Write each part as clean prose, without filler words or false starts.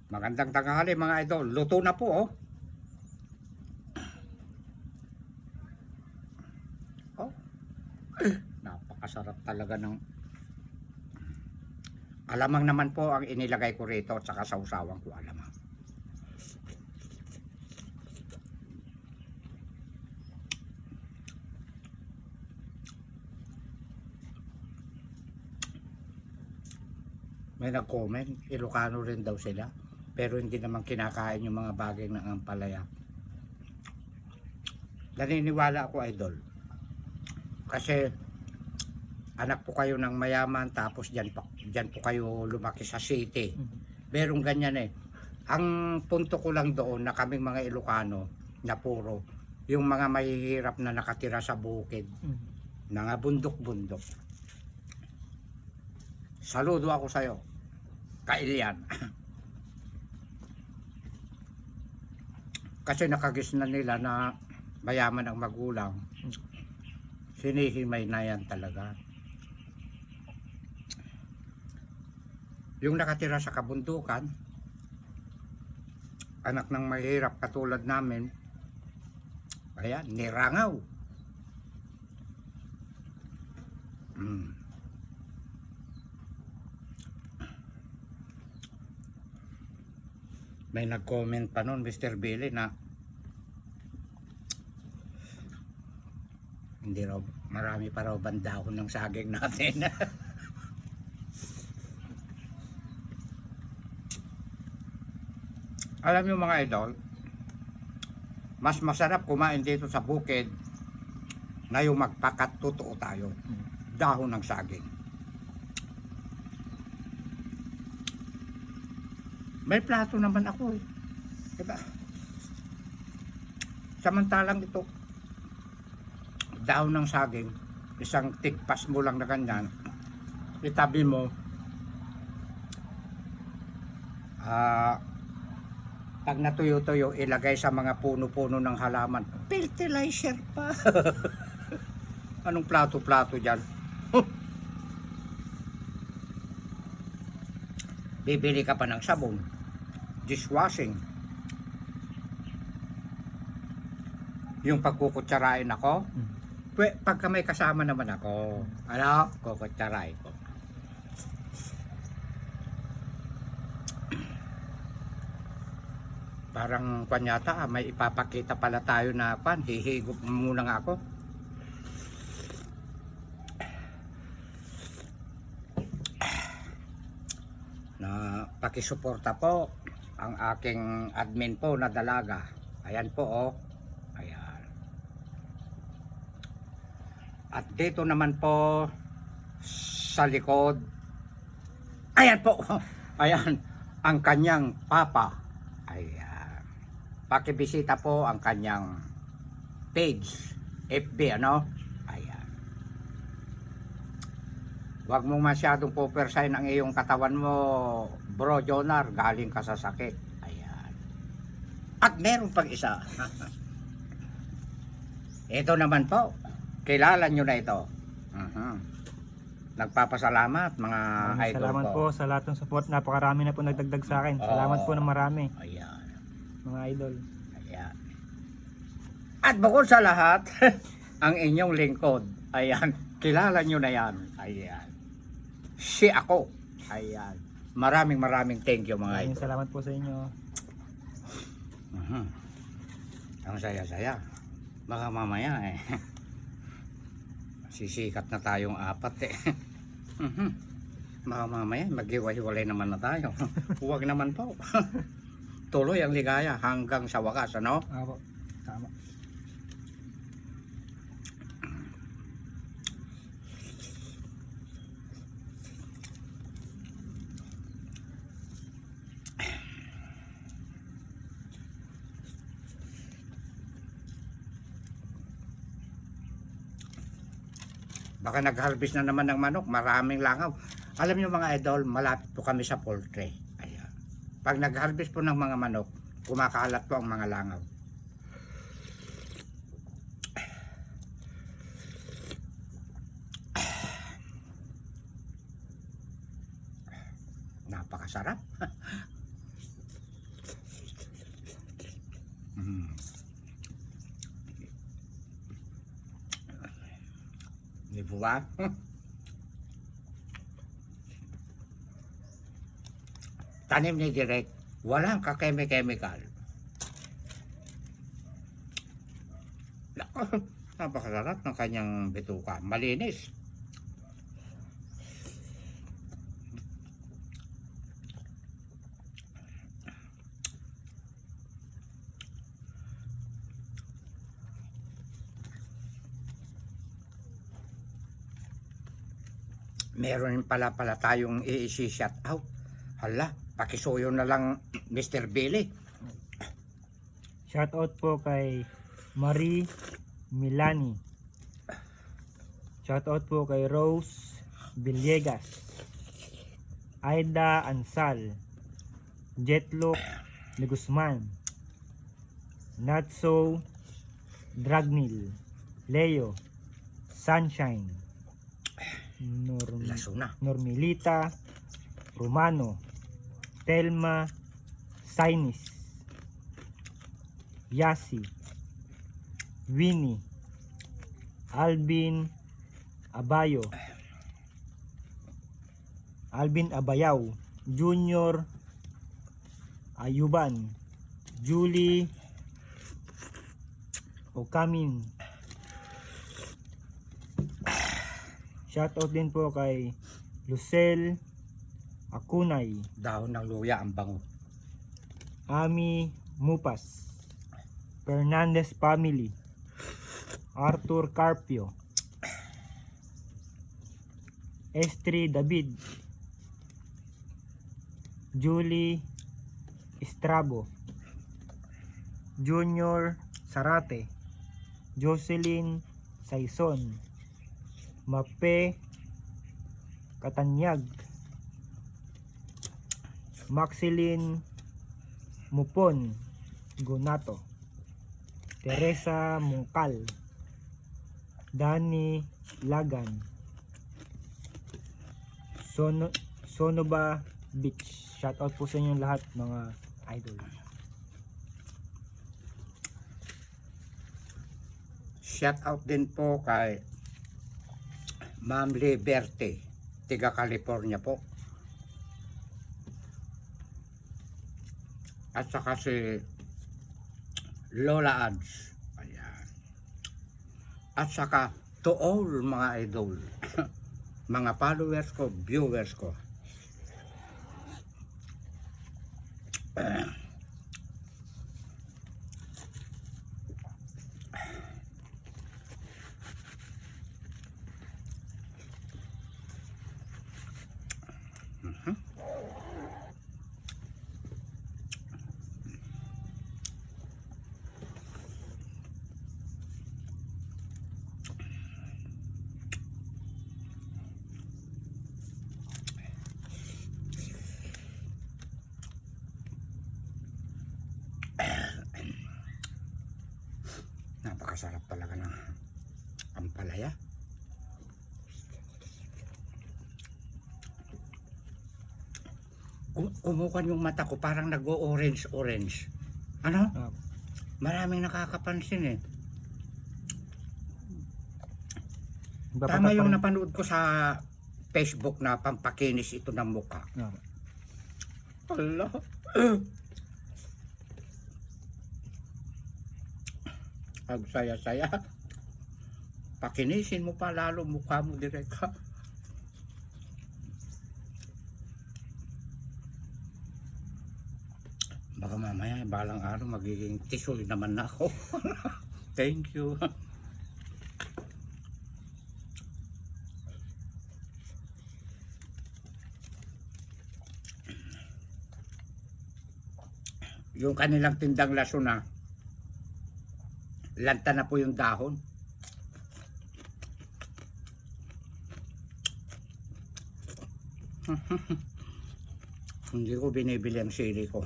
Magandang tanghali mga idol. Luto na po oh. Oh. Napakasarap talaga ng alamang naman po ang inilagay ko rito at saka sausawan ko alamang. May nag-comment, Ilocano rin daw sila. Pero hindi naman kinakain yung mga bagay ng ampalaya. Naniniwala ako idol. Kasi anak po kayo ng mayaman tapos dyan po kayo lumaki sa city. Merong ganyan eh. Ang punto ko lang doon na kaming mga Ilocano na puro yung mga mahihirap na nakatira sa bukid. Mga bundok-bundok. Saludo ako sa'yo. Kailian. Kasi nakagis na nila na mayaman ang magulang. Sinihimay na yan talaga. Yung nakatira sa kabundukan, anak ng mahirap katulad namin, ayan, nirangaw. May nag-comment pa noon, Mr. Billy, na hindi raw, marami pa raw bandahon ng saging natin. Alam niyo mga idol, mas masarap kumain dito sa bukid na yung magpakatotoo tayo. Dahon ng saging. May plato naman ako eh. Diba? Samantalang ito, dahon ng saging, isang tigpas mo lang na ganyan, itabi mo, pag natuyo-tuyo, ilagay sa mga puno-puno ng halaman. Fertilizer pa. Anong plato-plato dyan? Bibili ka pa ng sabon, dishwashing. Yung pagkukutsarain ako, pagka may kasama naman ako, ano, kukutsarain ko. Parang kanyata, may ipapakita pala tayo na hihigop muna nga ako. Na pakisuporta po ang aking admin po na dalaga. Ayan po oh. Ayan. At dito naman po sa likod, ayan po. Ayan ang kanyang papa. Ayan. Pakibisita po ang kanyang page FB ano. Ayan. Huwag mong masyadong pupersahin ang iyong katawan mo, bro Jonar, galing ka sa sakit. Ayan. At meron pang isa. Ito naman po, kilala nyo na ito. Nagpapasalamat mga idol salamat ko. po sa lahat ng support. Napakarami na po nagdagdag sa akin. Salamat po na marami. Ayan. Mga idol. Ayan. At bukod sa lahat, ang inyong lingkod. Ayan. Kilala nyo na yan. Ayan. Si ako. Ayan. Maraming thank you mga idol. Salamat po sa inyo. Ang saya-saya. Baka mamaya eh. Sisikat na tayong apat eh. Baka mamaya maghiwa-hiwalay naman na tayo. Huwag naman po. Tuloy ang ligaya hanggang sa wakas, ano? Ako. Tama. Baka nag-harvest na naman ng manok, maraming langaw. Alam niyo mga idol, malapit po kami sa poultry. Ayan. Pag nag-harvest po ng mga manok, kumakalat po ang mga langaw. Napakasarap. Di ba? Tanim ni Direk, walang kakeme-chemical. Napakasarap ng kanyang bituka. Malinis. Meron pala tayong i-shout out. Hala, pakisuyo na lang Mr. Billy. Shoutout po kay Marie Milani. Shoutout po kay Rose Villegas, Aida Ansal, Jetlock de Guzman, Natso Dragnil, Leo Sunshine, Lasuna. Normilita Romano, Telma Sainis, Yasi, Winnie, Alvin Abayaw, Junior Ayuban, Julie Okamin. Shoutout din po kay Lucel Akunay, Dahon ng luya ang bango. Ami Mupas, Fernandez Family, Arthur Carpio, Estri David, Julie Estrabo, Junior Sarate, Jocelyn Saison, Mape Katanyag, Maxilin Mupon Gonato, Teresa Mungkal, Dani Lagan, Sonoba Beach. Shoutout po sa inyong lahat mga idol. Shout out din po kay Ma'am Liberty, tiga California po. At saka si Lola Ads. Ayan. At saka to all mga idol, mga followers ko, viewers ko. Napakasarap talaga ng ampalaya. Umukan yung mata ko, parang nag-o-orange. Ano? Maraming nakakapansin eh. Tama yung napanood ko sa Facebook na pampakinis ito ng mukha. Allah. Ang saya-saya. Pakinisin mo pa lalo mukha mo direka. Baka mamaya balang araw magiging tisoy naman na ako. Thank you. Yung kanilang tindang lasuna, lanta na po yung dahon. Hindi ko binibili ang sili ko.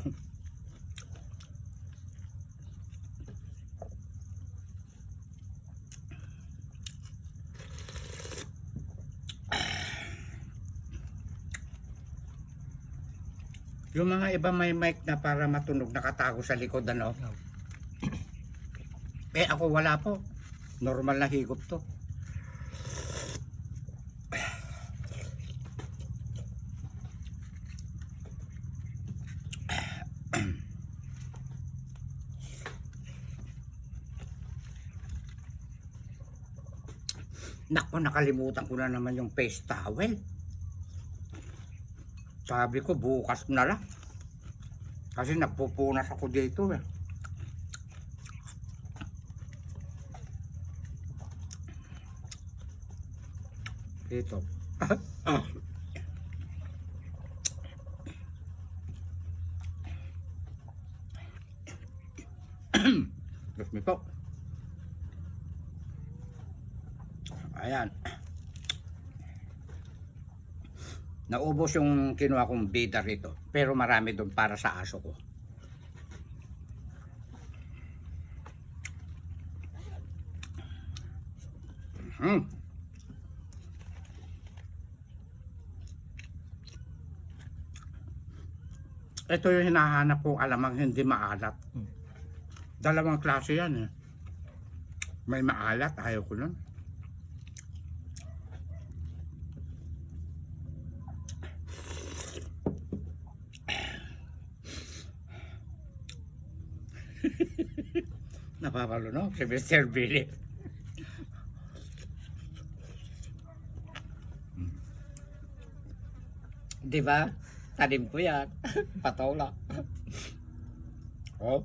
Yung mga iba may mic na para matunog, nakatago sa likod, ano? Eh ako wala po. Normal na higop to. Naku, nakalimutan ko na naman yung face towel. Sabi ko bukas na lang. Kasi nagpupunas ako dito eh. Ito. Diyos me po. Ayan. Naubos yung kinuha kong bida rito. Pero marami doon para sa aso ko. Ito yung hinahanap kong alamang hindi maalat. Dalawang klase yan eh. May maalat, ayaw ko nun. Napapalo no? Si Mr. Billy. Di ba? Tanim ko yan. Patola. Oh.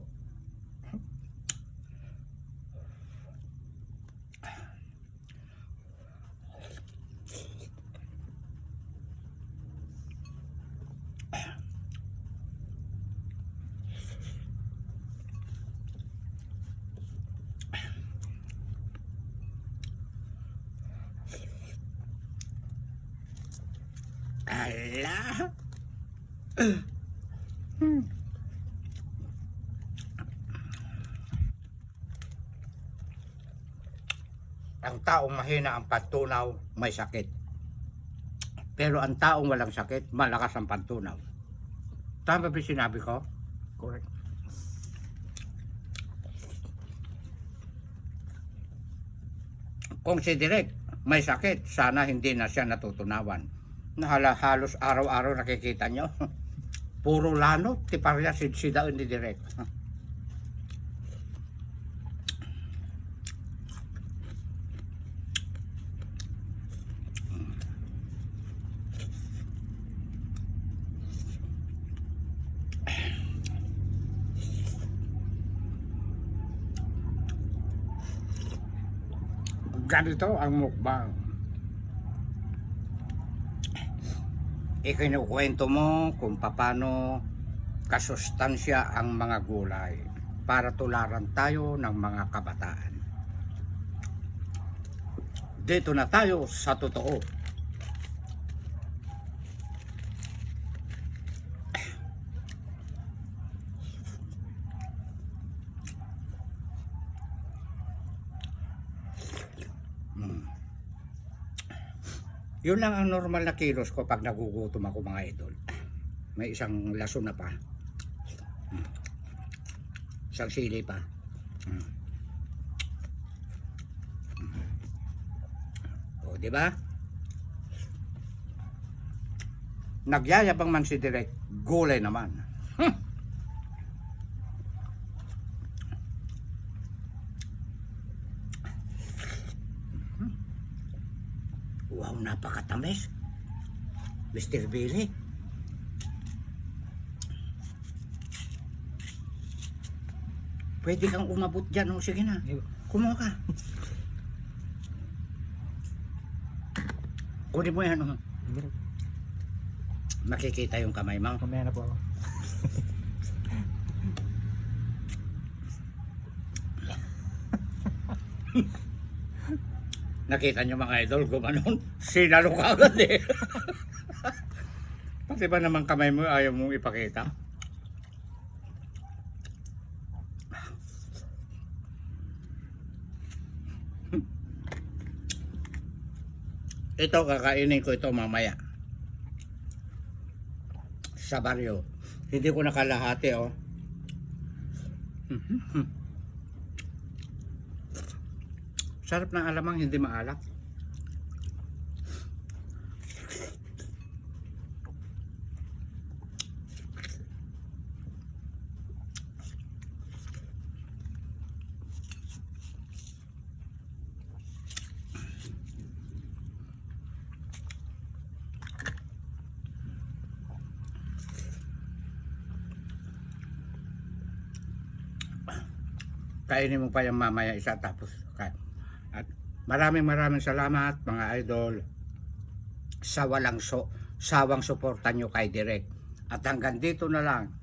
Ala. Ang taong mahina ang pantunaw, may sakit. Pero ang taong walang sakit, malakas ang pantunaw. Tama ba sinabi ko? Correct. Kung si Direk may sakit, sana hindi na siya natutunawan. Halos araw-araw nakikita nyo. Puro lano, tiparya si daon ni Direk. Ganito ang mukbang. Ikinukwento mo kung paano kasustansya ang mga gulay para tularan tayo ng mga kabataan. Dito na tayo sa totoo. Yun lang ang normal na kilos ko pag nagugutom ako, mga idol. May isang laso na pa. Isang sili pa. O, di ba? Nagyayabang man si Direk, gulay naman. Wow, napakatamis. Mr. Billy. Pwede kang umabot dyan. O, sige na. Kumuha ka. Kunin mo yan. O. Makikita yung kamay mo. Mamaya na po ako. Nakita nyo mga idol, gumanon. Sinalo ka agad eh. Pati ba naman kamay mo ayaw mong ipakita? Ito, kakainin ko ito mamaya. Sa baryo. Hindi ko nakalahati, oh. Sarap ng alamang, hindi maalat. Kainin mo pa yung mamaya isa tapos kain. At maraming salamat mga idol sa sawang suporta nyo kay Direk. At hanggang dito na lang.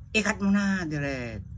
Ikat mo na, Direk.